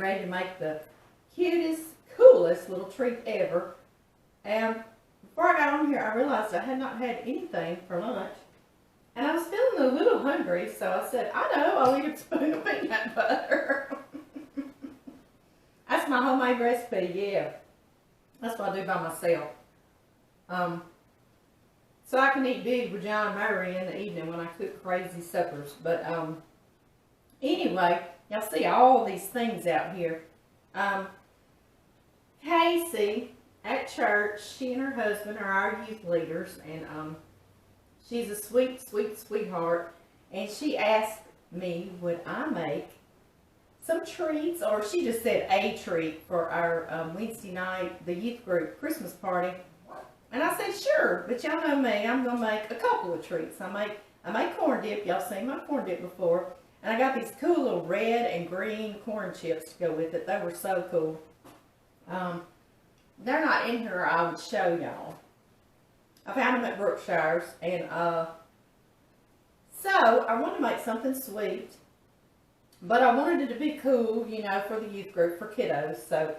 ready to make the cutest, coolest little treat ever. And before I got on here, I realized I had not had anything for lunch. And I was feeling a little hungry, so I said, I know, I'll eat a spoon of peanut butter. That's my homemade recipe, yeah. That's what I do by myself. So I can eat big with John and Mary in the evening when I cook crazy suppers. But anyway, y'all see all these things out here. Casey at church, she and her husband are our youth leaders, and she's a sweet, sweet, sweetheart. And she asked me, would I make some treats, or she just said a treat for our Wednesday night, the youth group Christmas party. And I said, sure, but y'all know me, I'm going to make a couple of treats. I make corn dip. Y'all seen my corn dip before. And I got these cool little red and green corn chips to go with it. They were so cool. They're not in here, I would show y'all. I found them at Brookshire's. And so I wanted to make something sweet. But I wanted it to be cool, you know, for the youth group, for kiddos. So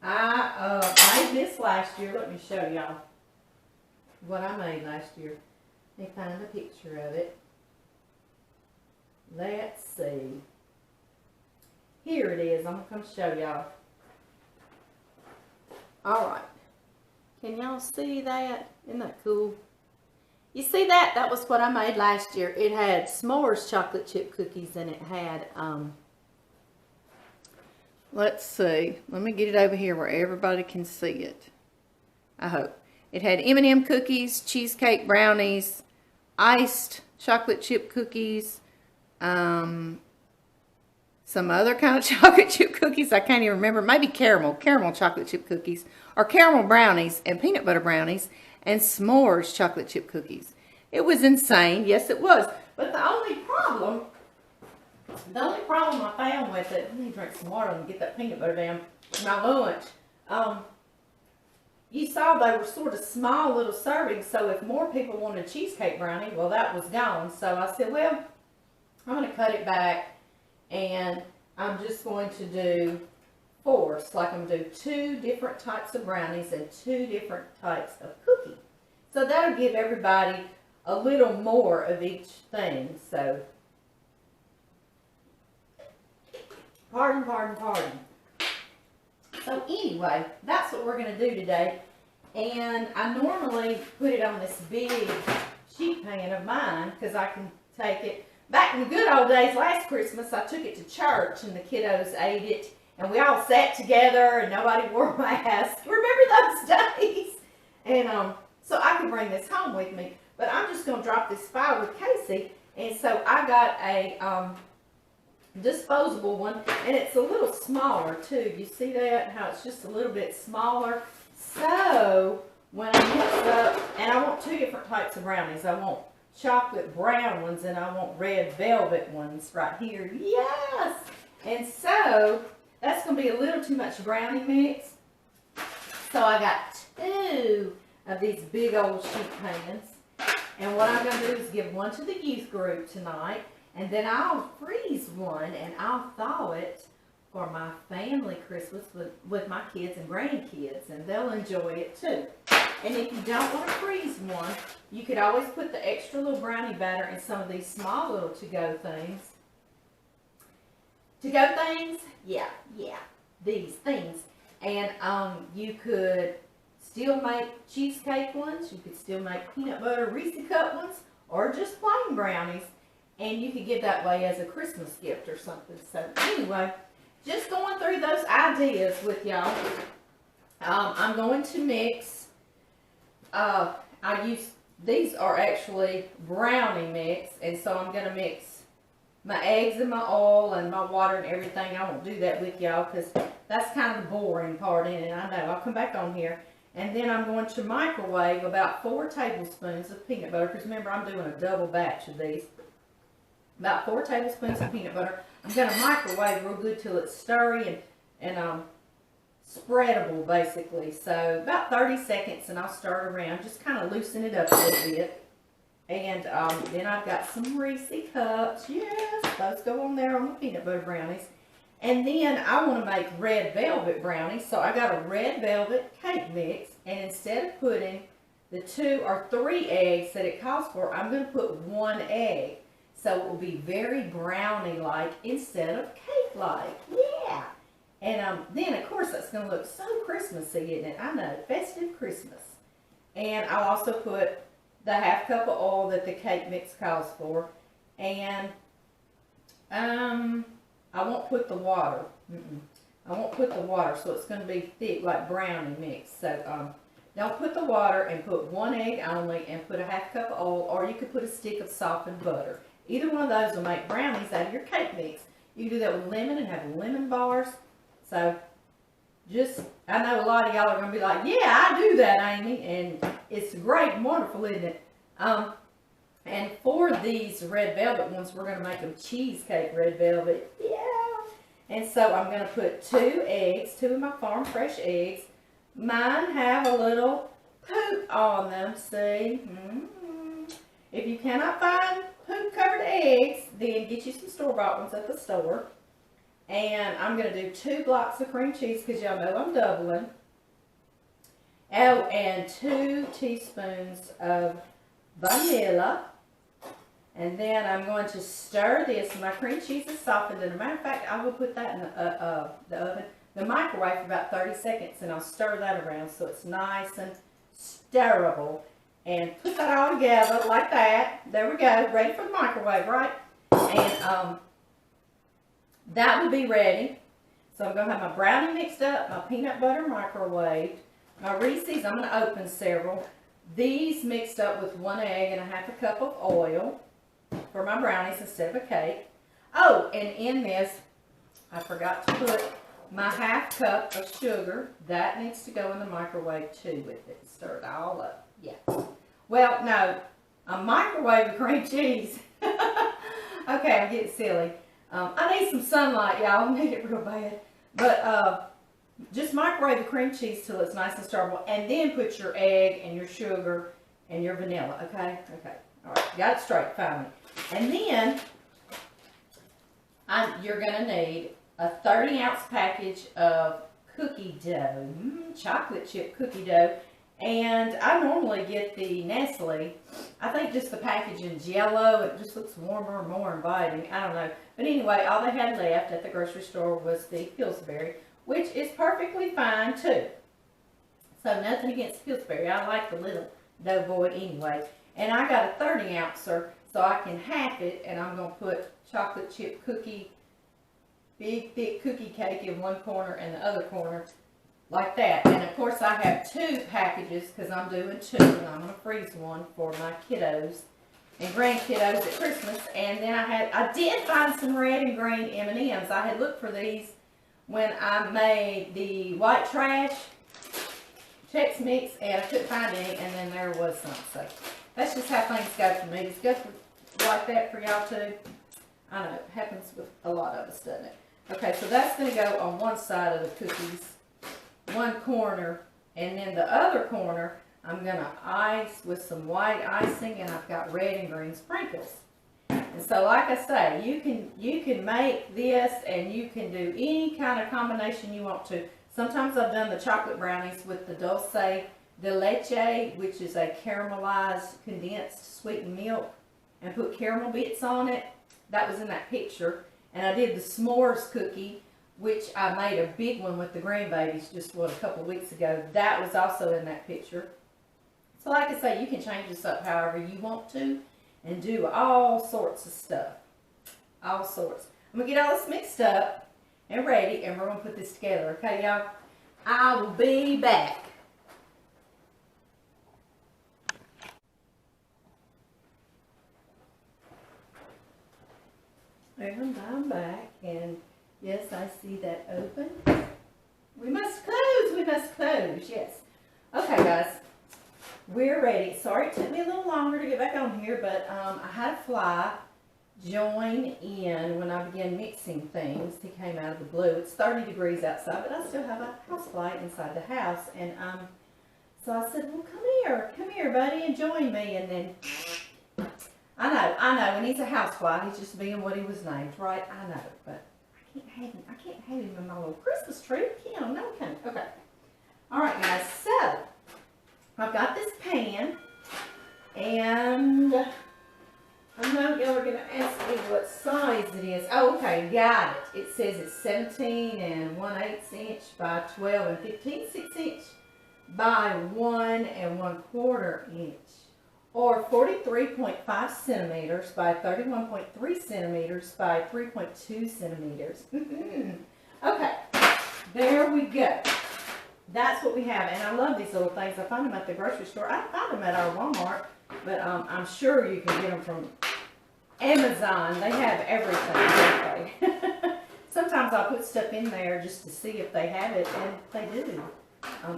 I made this last year. Let me show y'all what I made last year. Let me find a picture of it. Let's see. Here it is. I'm going to come show y'all. Alright. Can y'all see that? Isn't that cool? You see that? That was what I made last year. It had s'mores chocolate chip cookies, and it had, let's see. Let me get it over here where everybody can see it. I hope. It had M&M cookies, cheesecake brownies, iced chocolate chip cookies, some other kind of chocolate chip cookies. I can't even remember. Maybe caramel chocolate chip cookies, or caramel brownies and peanut butter brownies, and s'mores chocolate chip cookies. It was insane. Yes, it was. But the only problem I found with it, let me drink some water and get that peanut butter down to my lunch. You saw they were sort of small little servings, so if more people wanted cheesecake brownie, well, that was gone. So I said, well, I'm going to cut it back, and I'm just going to do 4. So like I'm going to do 2 different types of brownies and 2 different types of cookie. So that'll give everybody a little more of each thing. So, pardon. So anyway, that's what we're going to do today. And I normally put it on this big sheet pan of mine, because I can take it. Back in the good old days, last Christmas, I took it to church, and the kiddos ate it. And we all sat together, and nobody wore masks. Remember those days? And so I could bring this home with me. But I'm just going to drop this file with Casey. And so I got a disposable one. And it's a little smaller, too. You see that? How it's just a little bit smaller. So when I mix up, and I want 2 different types of brownies. I want chocolate brown ones, and I want red velvet ones right here. Yes! And so that's going to be a little too much brownie mix. So I got 2 of these big old sheet pans. And what I'm going to do is give one to the youth group tonight. And then I'll freeze one, and I'll thaw it for my family Christmas with my kids and grandkids. And they'll enjoy it too. And if you don't want to freeze one, you could always put the extra little brownie batter in some of these small little to-go things. To-go things? Yeah, these things. And you could still make cheesecake ones. You could still make peanut butter Reese cup ones, or just plain brownies. And you could give that way as a Christmas gift or something. So anyway, just going through those ideas with y'all. I'm going to mix. These are actually brownie mix, and so I'm going to mix my eggs and my oil and my water and everything. I won't do that with y'all because that's kind of the boring part in it. I know. I'll come back on here. And then I'm going to microwave about 4 tablespoons of peanut butter, because remember, I'm doing a double batch of these. About 4 tablespoons of peanut butter. I'm going to microwave real good till it's stirry and spreadable, basically. So about 30 seconds, and I'll stir it around. Just kind of loosen it up a little bit. And then I've got some Reese cups. Yes, those go on there on the peanut butter brownies. And then I want to make red velvet brownies. So I got a red velvet cake mix. And instead of putting the 2 or 3 eggs that it calls for, I'm going to put 1 egg. So it will be very brownie-like instead of cake-like. Yeah. And then, of course, that's going to look so Christmassy, isn't it? I know, festive Christmas. And I'll also put the 1/2 cup of oil that the cake mix calls for. And I won't put the water. I won't put the water, so it's going to be thick like brownie mix. So don't put the water, and put 1 egg only, and put a 1/2 cup of oil, or you could put a stick of softened butter. Either one of those will make brownies out of your cake mix. You can do that with lemon and have lemon bars. So I know a lot of y'all are going to be like, yeah, I do that, Amy. And it's great and wonderful, isn't it? And for these red velvet ones, we're going to make them cheesecake red velvet. Yeah. And so I'm going to put 2 eggs, 2 of my farm fresh eggs. Mine have a little poop on them, see? If you cannot find poop covered eggs, then get you some store-bought ones at the store. And I'm going to do 2 blocks of cream cheese because y'all know I'm doubling. Oh, and 2 teaspoons of vanilla. And then I'm going to stir this. My cream cheese is softened. And as a matter of fact, I will put that in the oven, the microwave for about 30 seconds. And I'll stir that around so it's nice and stirrable. And put that all together like that. There we go. Ready for the microwave, right? And that will be ready. So I'm going to have my brownie mixed up, my peanut butter microwaved, my Reese's, I'm going to open several. These mixed up with 1 egg and a 1/2 cup of oil for my brownies instead of a cake. Oh, and in this, I forgot to put my 1/2 cup of sugar. That needs to go in the microwave too with it. Stir it all up. Yeah. Well, no, a microwave of cream cheese. Okay, I'm getting silly. I need some sunlight, y'all. I need it real bad. But just microwave the cream cheese till it's nice and stirrable. And then put your egg and your sugar and your vanilla. Okay? Okay. All right. Got it straight finally. And then you're going to need a 30-ounce package of cookie dough. Chocolate chip cookie dough. And I normally get the Nestle. I think just the packaging's yellow. It just looks warmer, more inviting. I don't know. But anyway, all they had left at the grocery store was the Pillsbury, which is perfectly fine too. So nothing against Pillsbury. I like the little dough boy anyway. And I got a 30-ouncer, so I can half it, and I'm going to put chocolate chip cookie, big thick cookie cake in one corner and the other corner. Like that. And of course I have 2 packages because I'm doing 2, and I'm going to freeze one for my kiddos and grandkiddos at Christmas. And then I did find some red and green M&Ms. I had looked for these when I made the white trash Chex Mix, and I couldn't find any, and then there was some. So that's just how things go for me. It's good like that for y'all too. I know, it happens with a lot of us, doesn't it? Okay, so that's going to go on one side of the cookies. One corner, and then the other corner I'm going to ice with some white icing, and I've got red and green sprinkles. And so like I say, you can make this, and you can do any kind of combination you want to. Sometimes I've done the chocolate brownies with the dulce de leche, which is a caramelized condensed sweetened milk, and put caramel bits on it. That was in that picture. And I did the s'mores cookie, which I made a big one with the grandbabies just a couple of weeks ago. That was also in that picture. So like I say, you can change this up however you want to and do all sorts of stuff. All sorts. I'm going to get all this mixed up and ready, and we're going to put this together. Okay, y'all? I will be back. And I'm back, and yes, I see that open. We must close, yes. Okay, guys, we're ready. Sorry it took me a little longer to get back on here, but I had a fly join in when I began mixing things. He came out of the blue. It's 30 degrees outside, but I still have a house fly inside the house. And so I said, well, come here, buddy, and join me. And then I know, when he's a housefly, he's just being what he was named, right? I know, but I I can't have him in my little Christmas tree. No, can. Okay. All right, guys. So I've got this pan, and I know y'all are gonna ask me what size it is. Oh, okay, got it. It says it's 17 1/8 inch by 12 15/6 inch by 1 1/4 inch, or 43.5 centimeters by 31.3 centimeters by 3.2 centimeters. Okay, there we go. That's what we have, and I love these little things. I find them at the grocery store. I find them at our Walmart, but I'm sure you can get them from Amazon. They have everything, don't they? Sometimes I'll put stuff in there just to see if they have it, and they do.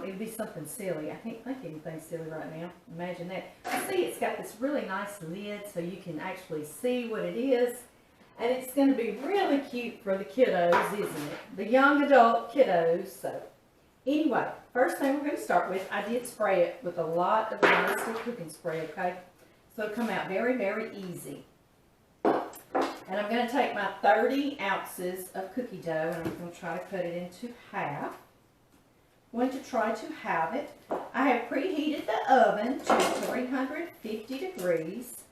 It'd be something silly. I can't think of anything silly right now. Imagine that. See, it's got this really nice lid so you can actually see what it is. And it's going to be really cute for the kiddos, isn't it? The young adult kiddos. So, anyway, first thing we're going to start with, I did spray it with a lot of nice little cooking spray, okay? So it'll come out very, very easy. And I'm going to take my 30 ounces of cookie dough, and I'm going to try to cut it into half. I'm going to try to have it. I have preheated the oven to 350 degrees.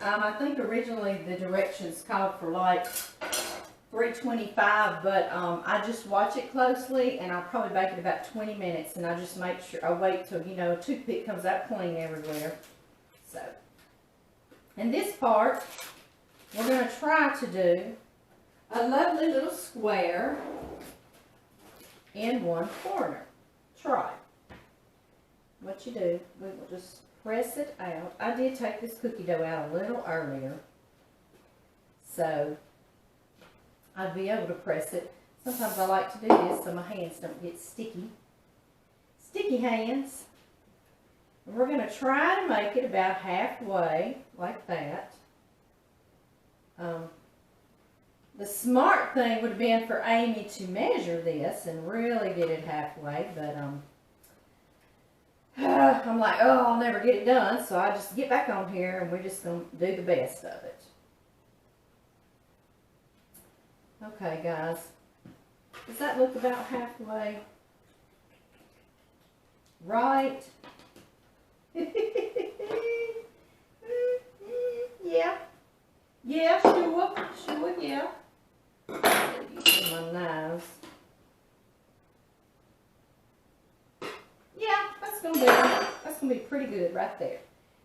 I think originally the directions called for like 325, but I just watch it closely, and I'll probably bake it about 20 minutes, and I just make sure, I wait till, you know, a toothpick comes out clean everywhere. So, in this part, we're going to try to do a lovely little square in one corner. Try. What you do, we will just press it out. I did take this cookie dough out a little earlier, so I'd be able to press it. Sometimes I like to do this so my hands don't get sticky. Sticky hands. And we're going to try to make it about halfway, like that. The smart thing would have been for Amy to measure this and really get it halfway, but I'm like, oh, I'll never get it done, so I just get back on here and we're just going to do the best of it. Okay, guys. Does that look about halfway? Right? Yeah. Yeah, sure, yeah. Use my knives. Yeah, that's gonna be pretty good right there.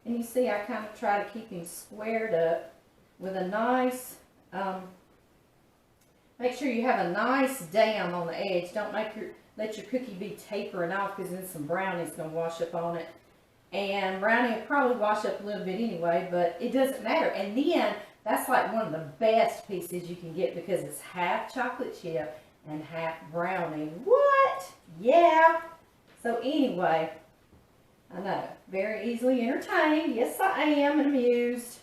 And you see, I kind of try to keep him squared up with a nice. Make sure you have a nice dam on the edge. Don't let your cookie be tapering off, because then some brownie's gonna wash up on it. And brownie will probably wash up a little bit anyway, but it doesn't matter. And then that's like one of the best pieces you can get, because it's half chocolate chip and half brownie. What? Yeah. So anyway, I know, very easily entertained. Yes, I am, and amused.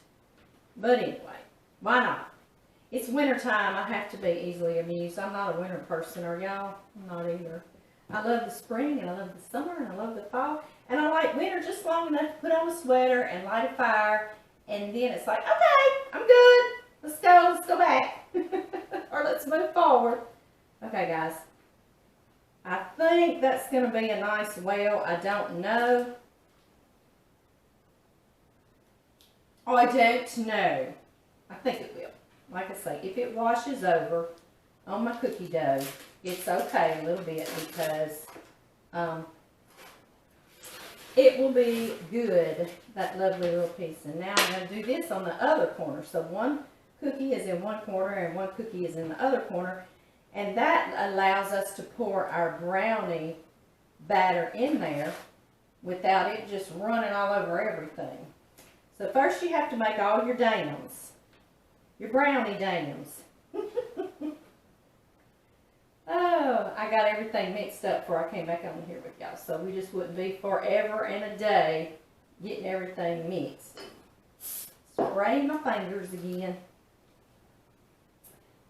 But anyway, why not? It's wintertime. I have to be easily amused. I'm not a winter person, are y'all? I'm not either. I love the spring, and I love the summer, and I love the fall. And I like winter just long enough to put on a sweater and light a fire. And then it's like, okay, I'm good. Let's go back. Or let's move forward. Okay, guys. I think that's going to be a nice well. I don't know. Oh, I don't know. I think it will. Like I say, if it washes over on my cookie dough, it's okay a little bit, because it will be good, that lovely little piece. And now I'm going to do this on the other corner. So one cookie is in one corner and one cookie is in the other corner. And that allows us to pour our brownie batter in there without it just running all over everything. So first you have to make all your dams, your brownie dams. Oh, I got everything mixed up before I came back on here with y'all, so we just wouldn't be forever and a day getting everything mixed. Spraying my fingers again.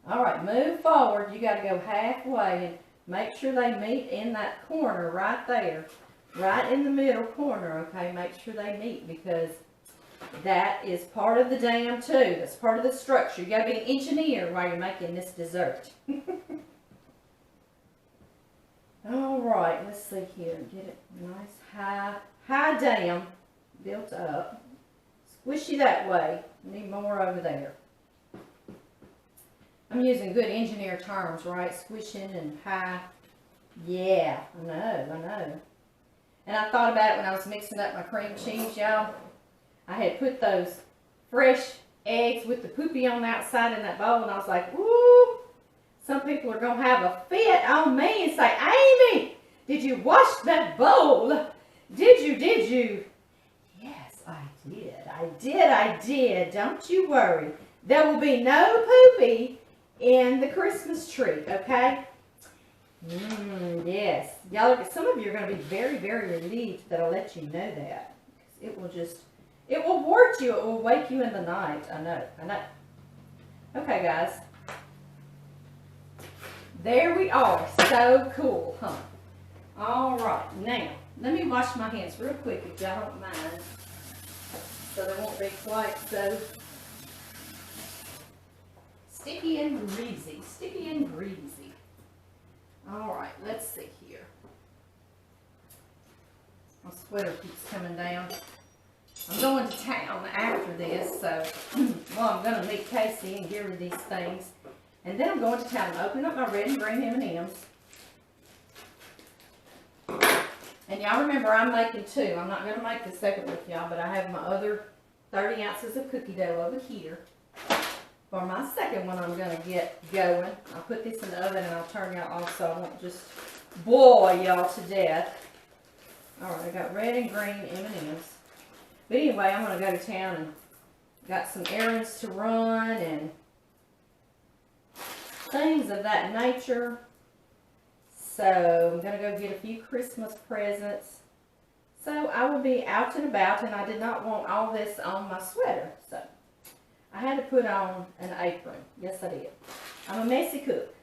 Alright, move forward. You got to go halfway and make sure they meet in that corner right there. Right in the middle corner, okay? Make sure they meet, because That is part of the dam too. That's part of the structure. You gotta be an engineer while you're making this dessert. All right, let's see here. Get it nice high dam built up. Squishy that way. Need more over there. I'm using good engineer terms, right? Squishing and high. Yeah, I know. And I thought about it when I was mixing up my cream cheese, y'all. I had put those fresh eggs with the poopy on the outside in that bowl, and I was like, ooh, some people are going to have a fit on me and say, Amy, did you wash that bowl? Did you? Yes, I did. Don't you worry. There will be no poopy in the Christmas tree, okay? Yes. Y'all, some of you are going to be very, very relieved that I'll let you know that. It will wart you. It will wake you in the night. I know. Okay, guys. There we are. So cool, huh? All right. Now, let me wash my hands real quick if y'all don't mind. So they won't be quite so sticky and greasy. All right, let's see here. My sweater keeps coming down. I'm going to town after this, so well, I'm going to meet Casey and give her these things. And then I'm going to town and open up my red and green M&Ms. And y'all remember I'm making two. I'm not going to make the second with y'all, but I have my other 30 ounces of cookie dough over here. For my second one, I'm going to get going. I'll put this in the oven and I'll turn y'all off so I won't just boil y'all to death. Alright, I got red and green M&Ms. But anyway, I'm going to go to town and got some errands to run and things of that nature. So I'm going to go get a few Christmas presents. So I will be out and about, and I did not want all this on my sweater. So I had to put on an apron. Yes, I did. I'm a messy cook.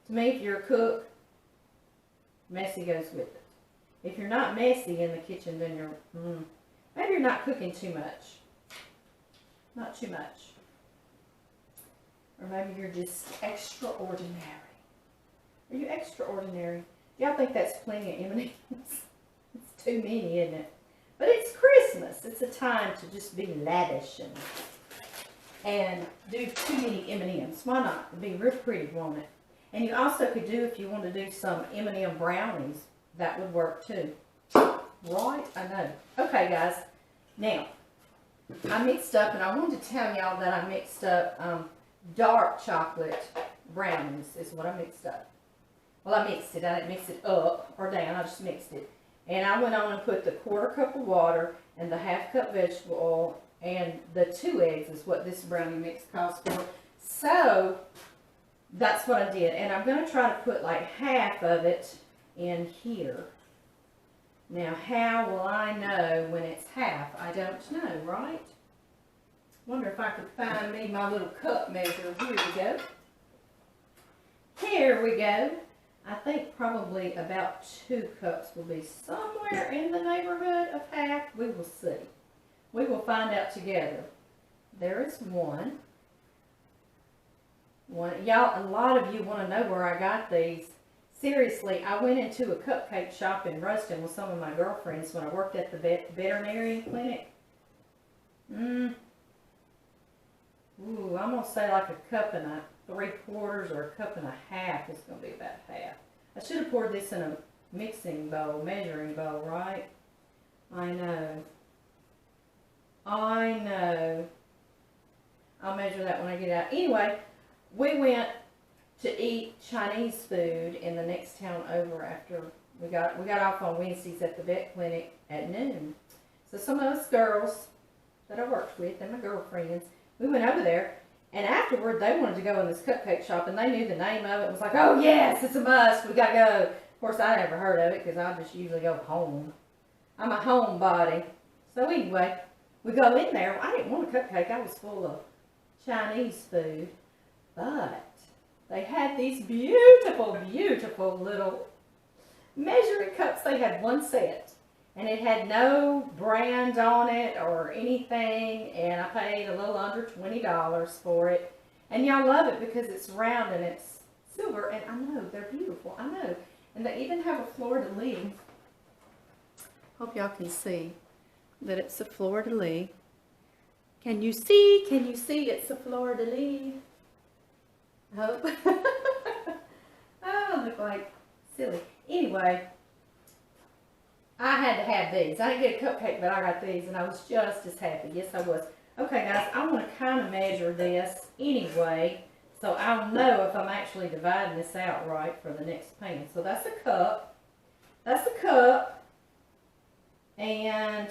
To me, if you're a cook, messy goes with it. If you're not messy in the kitchen, then maybe you're not cooking too much. Not too much. Or maybe you're just extraordinary. Are you extraordinary? Y'all think that's plenty of M&Ms? It's too many, isn't it? But it's Christmas. It's a time to just be lavish and do too many M&Ms. Why not? It'd be real pretty, won't it? And you also could do, if you want to do some M&M brownies, that would work too. Right? I know. Okay, guys. Now, I mixed up, and I wanted to tell y'all that I mixed up dark chocolate brownies is what I mixed up. Well, I mixed it. I didn't mix it up or down. I just mixed it. And I went on and put the 1/4 cup of water and the 1/2 cup vegetable oil and the 2 eggs is what this brownie mix calls for. So, that's what I did. And I'm going to try to put like half of it in here. Now, how will I know when it's half? I don't know, right? Wonder if I could find me my little cup measure. Here we go. Here we go. I think probably about 2 cups will be somewhere in the neighborhood of half. We will see. We will find out together. There is one. Y'all, a lot of you want to know where I got these. Seriously, I went into a cupcake shop in Ruston with some of my girlfriends when I worked at the veterinary clinic. Ooh, I'm going to say like a cup and a 3/4 or a cup and a half is going to be about half. I should have poured this in a mixing bowl, measuring bowl, right? I know. I'll measure that when I get out. Anyway, we went to eat Chinese food in the next town over after we got off on Wednesdays at the vet clinic at noon. So some of us girls that I worked with and my girlfriends, we went over there, and afterward they wanted to go in this cupcake shop, and they knew the name of it. It was like, oh yes, it's a must, we gotta go. Of course, I never heard of it because I just usually go home. I'm a homebody. So anyway, we go in there. I didn't want a cupcake. I was full of Chinese food, but they had these beautiful, beautiful little measuring cups. They had one set, And it had no brand on it or anything, and I paid a little under $20 for it. And y'all love it because it's round and it's silver, and I know, they're beautiful, I know. And they even have a fleur-de-lis. Hope y'all can see that it's a fleur-de-lis. Can you see? Can you see it's a fleur-de-lis? I hope. Oh, I look like silly. Anyway, I had to have these. I didn't get a cupcake, but I got these, and I was just as happy. Yes, I was. Okay, guys, I want to kind of measure this anyway, so I'll know if I'm actually dividing this out right for the next pan. So that's a cup. That's a cup. And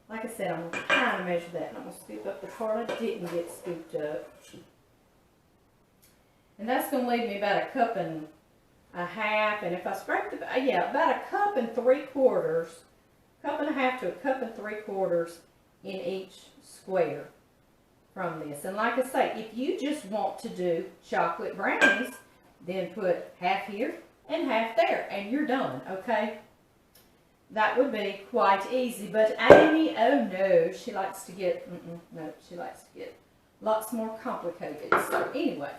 like I said, I'm going to kind of measure that, and I'm going to scoop up the part I didn't get scooped up. And that's going to leave me about a cup and a half, and if I scrape the, yeah, about a cup and 3/4, cup and a half to a cup and 3/4 in each square from this. And like I say, if you just want to do chocolate brownies, then put half here and half there, and you're done, okay? That would be quite easy. But Amy, oh no, she likes to get, no, she likes to get lots more complicated. So anyway,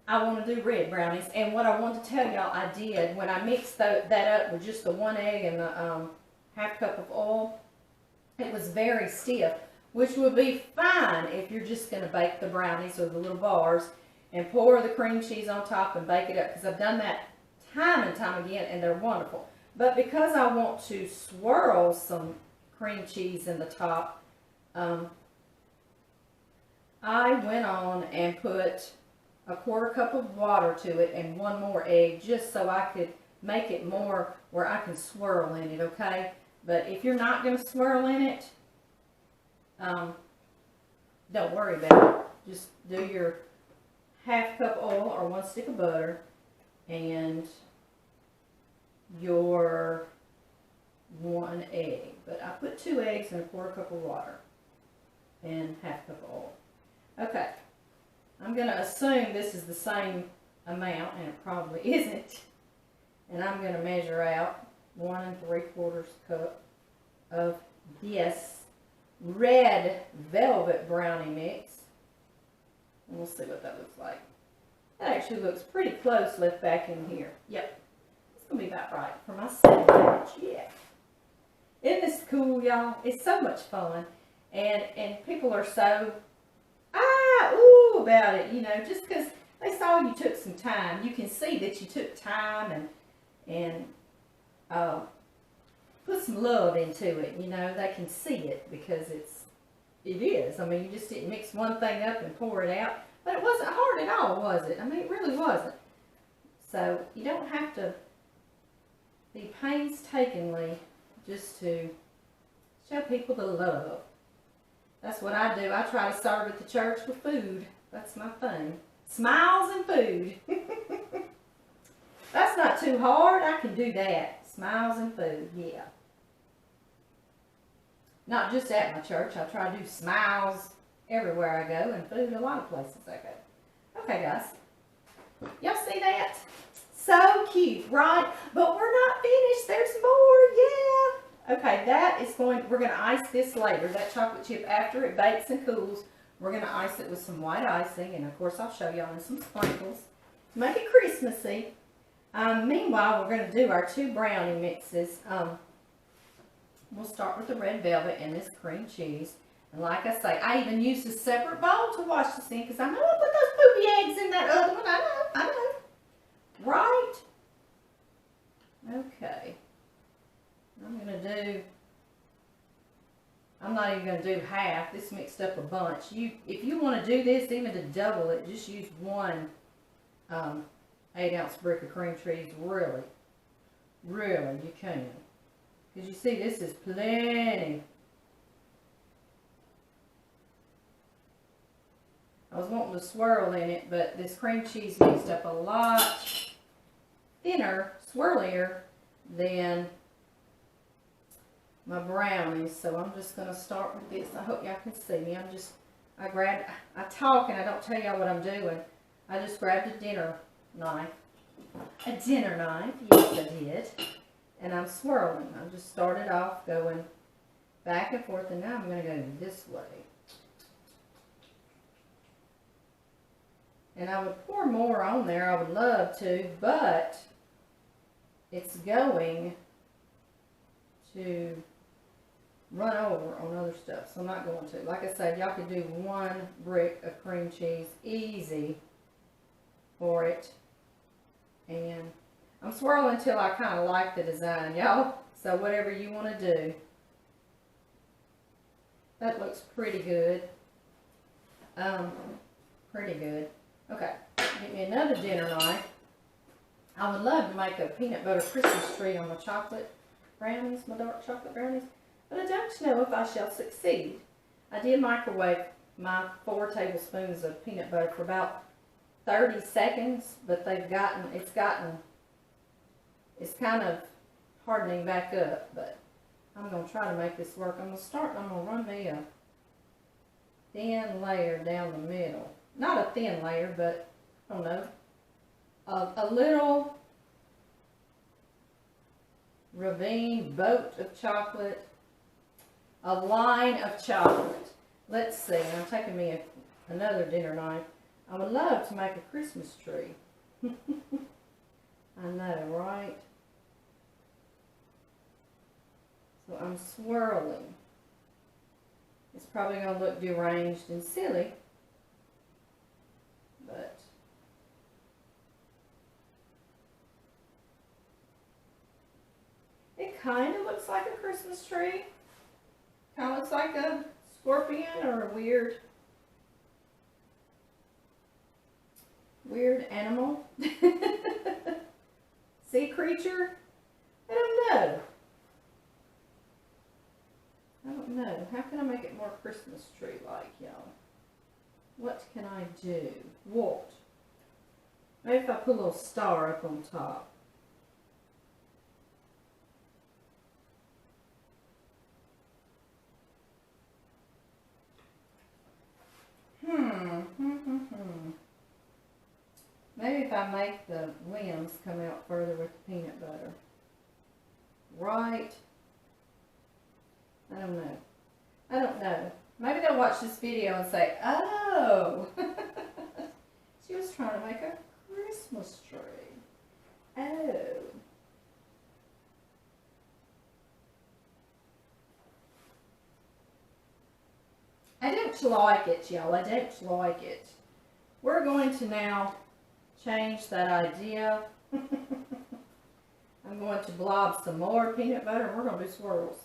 I want to do red brownies, and what I want to tell y'all I did when I mixed that up with just the 1 egg and the half cup of oil, it was very stiff, which would be fine if you're just going to bake the brownies or the little bars and pour the cream cheese on top and bake it up, because I've done that time and time again, and they're wonderful. But because I want to swirl some cream cheese in the top, I went on and put a 1/4 cup of water to it and 1 more egg, just so I could make it more where I can swirl in it, okay? But if you're not going to swirl in it, don't worry about it. Just do your half cup oil or 1 stick of butter and your 1 egg. But I put 2 eggs and a 1/4 cup of water and half cup of oil. Okay. I'm going to assume this is the same amount, and it probably isn't. And I'm going to measure out 1 3/4 cup of this red velvet brownie mix. And we'll see what that looks like. That actually looks pretty close left back in here. Yep. It's going to be about right for my sandwich. Yeah. Isn't this cool, y'all? It's so much fun. And people are so ooh about it, you know, just because they saw you took some time. You can see that you took time and put some love into it, you know. They can see it because it is. I mean, you just didn't mix one thing up and pour it out. But it wasn't hard at all, was it? I mean, it really wasn't. So you don't have to be painstakingly just to show people the love. That's what I do. I try to serve at the church with food. That's my thing. Smiles and food. That's not too hard. I can do that. Smiles and food, yeah. Not just at my church. I try to do smiles everywhere I go, and food a lot of places I go. Okay, guys. Y'all see that? So cute, right? But we're not finished. There's more, yeah. Okay, we're going to ice this later, that chocolate chip, after it bakes and cools. We're going to ice it with some white icing, and of course I'll show y'all in some sprinkles to make it Christmassy. Meanwhile, we're going to do our 2 brownie mixes. We'll start with the red velvet and this cream cheese. And like I say, I even used a separate bowl to wash this in, because I know I put those poopy eggs in that other one. I know. Right? Okay. I'm not even going to do half. This mixed up a bunch. If you want to do this, even to double it, just use 1 8-ounce brick of cream cheese. Really, you can. Because you see, this is plenty. I was wanting to swirl in it, but this cream cheese mixed up a lot thinner, swirlier than my brownies. So I'm just going to start with this. I hope y'all can see me. I talk and I don't tell y'all what I'm doing. I just grabbed a dinner knife. A dinner knife, yes I did. and I'm swirling. I just started off going back and forth, and now I'm going to go this way. And I would pour more on there, I would love to, but it's going to run over on other stuff, so I'm not going to. Like I said, y'all could do 1 brick of cream cheese, easy for it. And I'm swirling until I kind of like the design, y'all. So whatever you want to do. That looks pretty good. Pretty good. Okay, get me another dinner knife. I would love to make a peanut butter Christmas tree on my chocolate brownies, my dark chocolate brownies, but I don't know if I shall succeed. I did microwave my 4 tablespoons of peanut butter for about 30 seconds, but it's kind of hardening back up, but I'm going to try to make this work. I'm going to run me a thin layer down the middle. Not a thin layer, but I don't know, a little ravine boat of chocolate, a line of chocolate. Let's see, I'm taking me another dinner knife. I would love to make a Christmas tree. I know, right? So I'm swirling. It's probably going to look deranged and silly, but it kind of looks like a Christmas tree. Kind of looks like a scorpion or a weird animal. Sea creature? I don't know. How can I make it more Christmas tree-like, y'all? What can I do? What? Maybe if I put a little star up on top. Maybe if I make the limbs come out further with the peanut butter. Right? I don't know. Maybe they'll watch this video and say, oh, she was trying to make a Christmas tree. Oh. I don't like it, y'all. I don't like it. We're going to now change that idea. I'm going to blob some more peanut butter, and we're going to do swirls.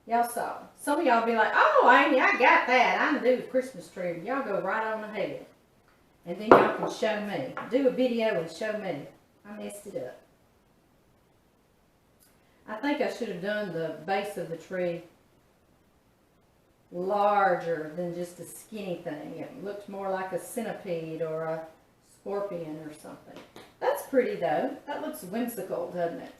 Y'all saw. Some of y'all be like, oh, Amy, I got that. I can do the Christmas tree. Y'all go right on ahead. And then y'all can show me. Do a video and show me. I messed it up. I think I should have done the base of the tree larger than just a skinny thing. It looked more like a centipede or a scorpion or something. That's pretty though. That looks whimsical, doesn't it?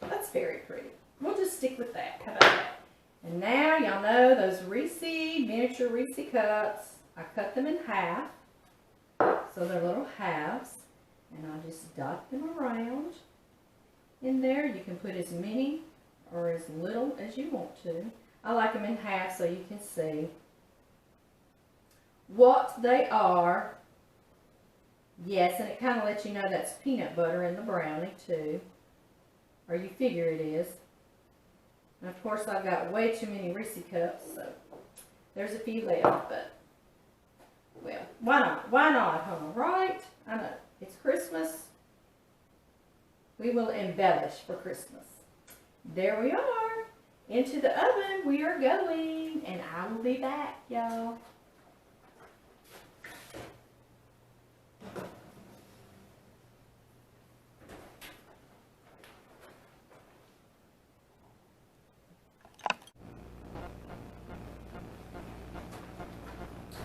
That's very pretty. We'll just stick with that. How about that? And now y'all know those miniature Reese cups. I cut them in half. So they're little halves. And I just dot them around. In there you can put as many or as little as you want to. I like them in half so you can see what they are. Yes, and it kind of lets you know that's peanut butter in the brownie too. Or you figure it is. And of course I've got way too many Reese cups, so there's a few left, but well, why not? Why not, huh? Right? I know. It's Christmas. We will embellish for Christmas. There we are. Into the oven we are going, and I will be back, y'all.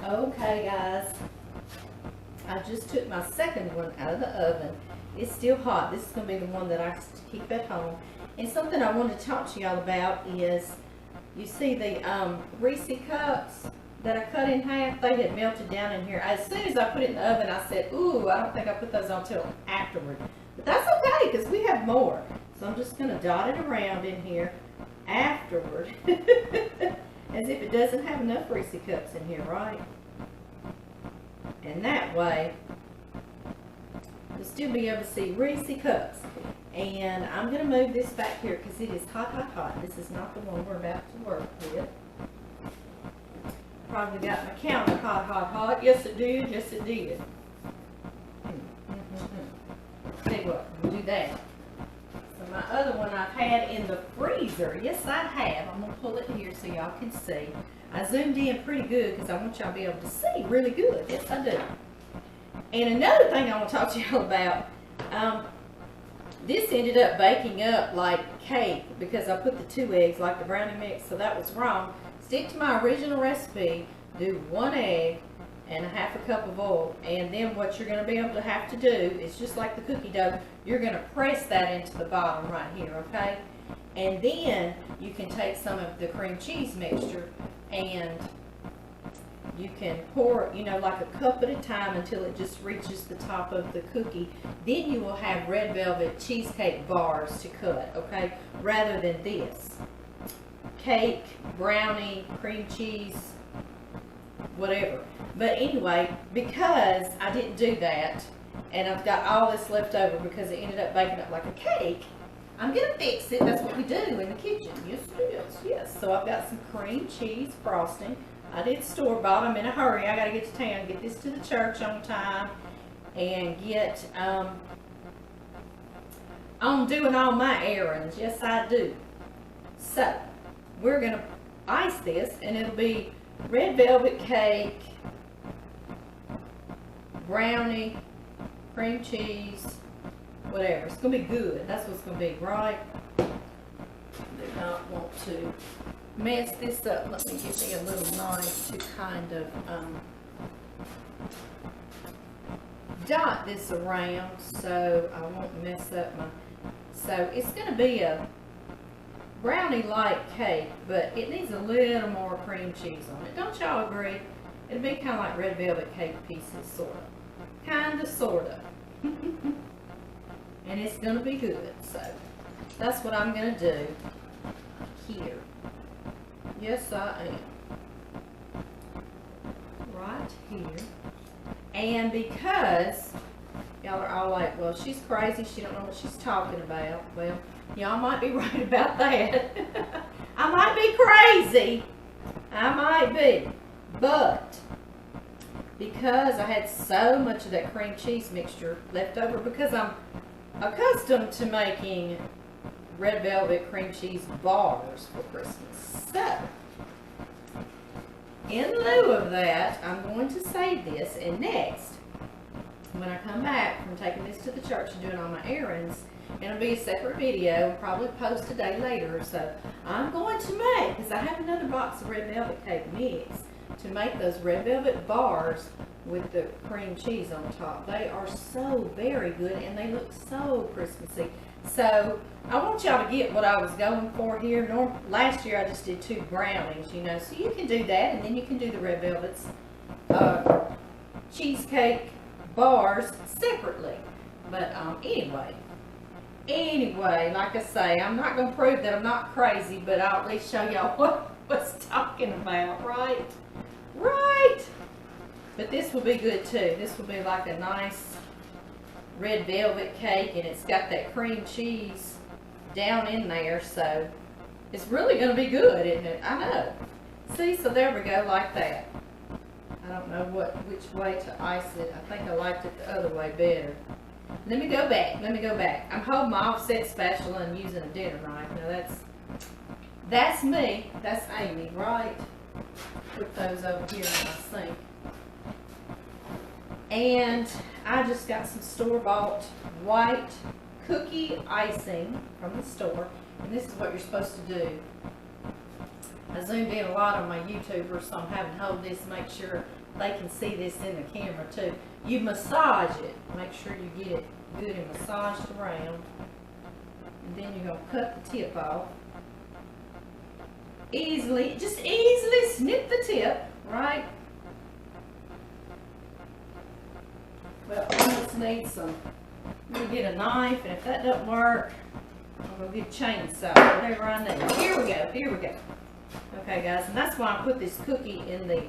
Okay, guys, I just took my second one out of the oven. It's still hot. This is going to be the one that I keep at home. And something I want to talk to y'all about is, you see the Reese cups that I cut in half, they had melted down in here. As soon as I put it in the oven, I said, ooh, I don't think I put those on till afterward. But that's okay. okay, because we have more. So I'm just going to dot it around in here afterward. As if it doesn't have enough Reese cups in here, right? And that way, you'll still be able to see Reese cups. And I'm going to move this back here because it is hot, hot, hot. This is not the one we're about to work with. Probably got my counter hot, hot, hot. Yes, it did. Yes, it did. Tell you what, we'll do that. So my other one I've had in the freezer. Yes, I have. I'm going to pull it here so y'all can see. I zoomed in pretty good because I want y'all to be able to see really good. Yes, I do. And another thing I want to talk to y'all about, this ended up baking up like cake because I put the 2 eggs like the brownie mix, so that was wrong. Stick to my original recipe, do 1 egg and a 1/2 cup of oil, and then what you're going to be able to have to do is just like the cookie dough, you're going to press that into the bottom right here, okay? And then you can take some of the cream cheese mixture and you can pour, you know, like a cup at a time until it just reaches the top of the cookie. Then you will have red velvet cheesecake bars to cut, okay? Rather than this. Cake, brownie, cream cheese, whatever. But anyway, because I didn't do that, and I've got all this left over because it ended up baking up like a cake, I'm going to fix it. That's what we do in the kitchen. Yes, it is. Yes. So I've got some cream cheese frosting. I did store-bought. I'm in a hurry. I got to get to town, get this to the church on time, and get on doing all my errands. Yes, I do. So we're going to ice this, and it'll be red velvet cake, brownie, cream cheese, whatever. It's going to be good. That's what it's going to be, right? Do not want to mess this up. Let me get me a little knife to kind of dot this around so I won't mess up my... So it's going to be a brownie-like cake, but it needs a little more cream cheese on it. Don't y'all agree? It'll be kind of like red velvet cake pieces, sort of. Kind of, sort of. And it's going to be good. So that's what I'm going to do here. Yes, I am. Right here. And because y'all are all like, well, she's crazy. She don't know what she's talking about. Well, y'all might be right about that. I might be crazy. I might be. But because I had so much of that cream cheese mixture left over, because I'm accustomed to making red velvet cream cheese bars for Christmas. So, in lieu of that, I'm going to save this, and next, when I come back from taking this to the church and doing all my errands, it'll be a separate video, probably post a day later or so. I'm going to make, because I have another box of red velvet cake mix, to make those red velvet bars with the cream cheese on top. They are so very good, and they look so Christmassy. So I want y'all to get what I was going for here. Last year I just did 2 brownies, you know, so you can do that, and then you can do the red velvets cheesecake bars separately. But anyway, like I say, I'm not going to prove that I'm not crazy, but I'll at least show y'all what I was talking about, right? Right! But this will be good too. This will be like a nice red velvet cake, and it's got that cream cheese down in there, so it's really going to be good, isn't it? I know. See, so there we go, like that. I don't know which way to ice it. I think I liked it the other way better. Let me go back. Let me go back. I'm holding my offset spatula and using a dinner knife. Now that's me. That's Amy, right? Put those over here in my sink. And I just got some store-bought white cookie icing from the store. And this is what you're supposed to do. I zoomed in a lot on my YouTubers, so I'm having to hold this, make sure they can see this in the camera too. You massage it. Make sure you get it good and massaged around. And then you're going to cut the tip off. Just easily snip the tip, right? Well, I just need some I'm gonna get a knife, and if that doesn't work, I'm gonna get a chainsaw, whatever I need. Here we go, here we go. Okay, guys, and that's why I put this cookie in the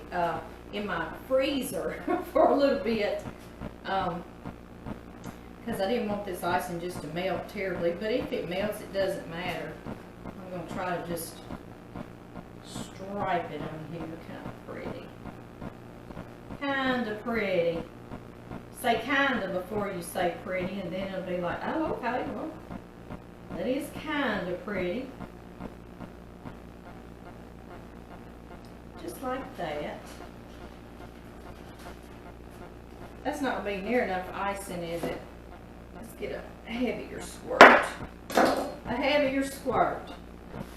in my freezer for a little bit, because I didn't want this icing just to melt terribly. But if it melts, it doesn't matter. I'm gonna try to just stripe it on here, kind of pretty. Kind of pretty. Say kind of before you say pretty, and then it'll be like, oh, okay, well, that is kind of pretty. Just like that. That's not going to be near enough icing, is it? Let's get a heavier squirt. A heavier squirt.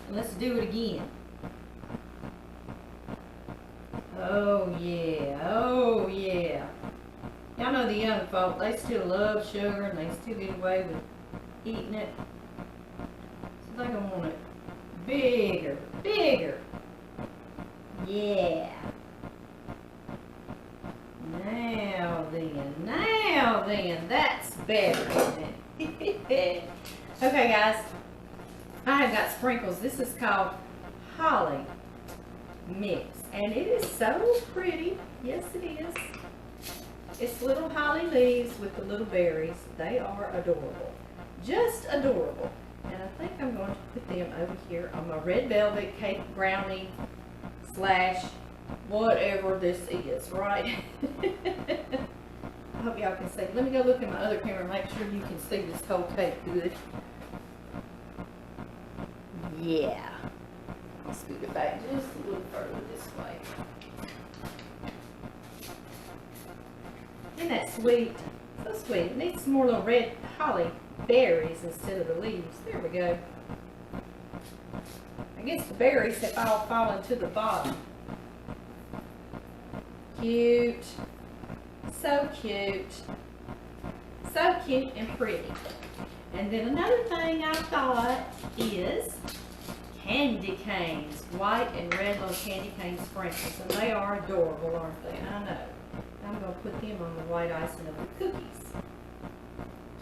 And let's do it again. Oh yeah, oh yeah. Y'all know the young folk, they still love sugar and they still get away with eating it. So they're going to want it bigger, bigger. Yeah. Now then, that's better, isn't it? Okay, guys, I have got sprinkles. This is called Holly Mix, and it is so pretty. Yes, it is. It's little holly leaves with the little berries. They are adorable, just adorable. And I think I'm going to put them over here on my red velvet cake brownie slash whatever this is, right? I hope y'all can see. Let me go look in my other camera and make sure you can see this whole cake good. Yeah. I'll scoot it back just a little further this way. Isn't that sweet? So sweet. It needs some more little red holly berries instead of the leaves. There we go. I guess the berries have all fallen to the bottom. Cute. So cute. So cute and pretty. And then another thing I thought is candy canes. White and red little candy cane sprinkles. And they are adorable, aren't they? I know. I'm going to put them on the white icing of the cookies.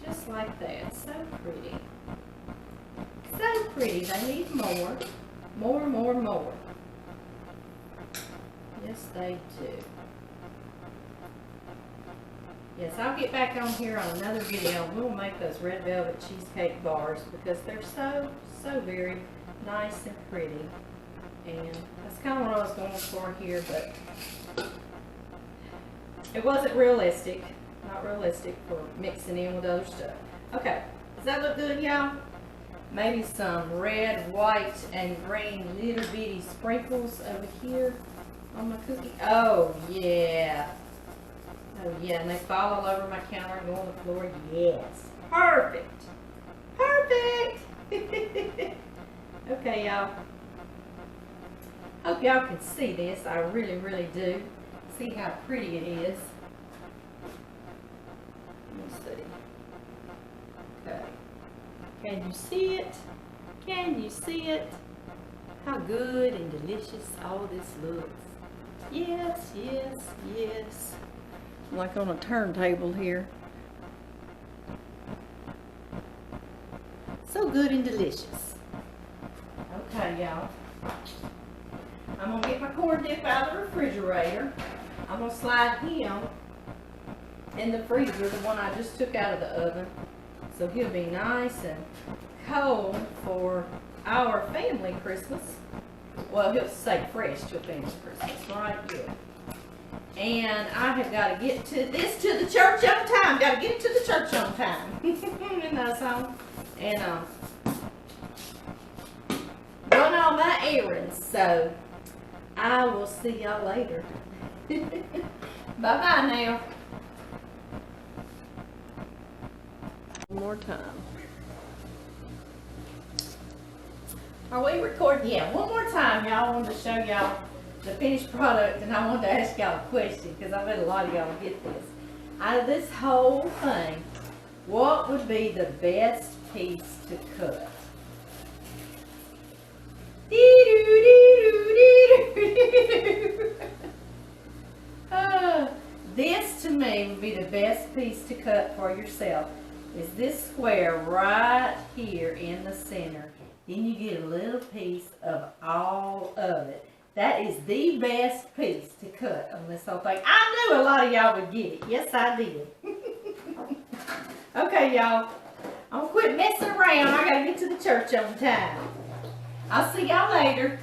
Just like that. So pretty. So pretty. They need more. More, more, more. Yes, they do. Yes, I'll get back on here on another video. We'll make those red velvet cheesecake bars because they're so very nice and pretty. And that's kind of what I was going for here, but it wasn't realistic. Not realistic for mixing in with other stuff. Okay, does that look good, y'all? Maybe some red, white, and green little bitty sprinkles over here on my cookie. Oh, yeah. Oh, yeah, and they fall all over my counter and go on the floor. Yes. Perfect. Perfect. Okay, y'all. Hope y'all can see this. I really, really do. See how pretty it is. Let me see. Okay. Can you see it? Can you see it? How good and delicious all this looks. Yes, yes, yes. Like on a turntable here. So good and delicious. Okay, y'all. I'm going to get my corn dip out of the refrigerator. I'm going to slide him in the freezer, the one I just took out of the oven. So he'll be nice and cold for our family Christmas. Well, he'll stay fresh till family Christmas, right? Yeah. And I have got to get to the church on time. Got to get to the church on time. Isn't that song? And run all my errands. So I will see y'all later. Bye-bye now. One more time. Are we recording? Yeah, one more time, y'all. I wanted to show y'all the finished product, and I wanted to ask y'all a question because I bet a lot of y'all get this. Out of this whole thing, what would be the best piece to cut? This to me would be the best piece to cut for yourself. is this square right here in the center. Then you get a little piece of all of it. That is the best piece to cut on this whole thing. I knew a lot of y'all would get it. Yes, I did. Okay, y'all. I'm gonna quit messing around. I gotta get to the church on time. I'll see y'all later.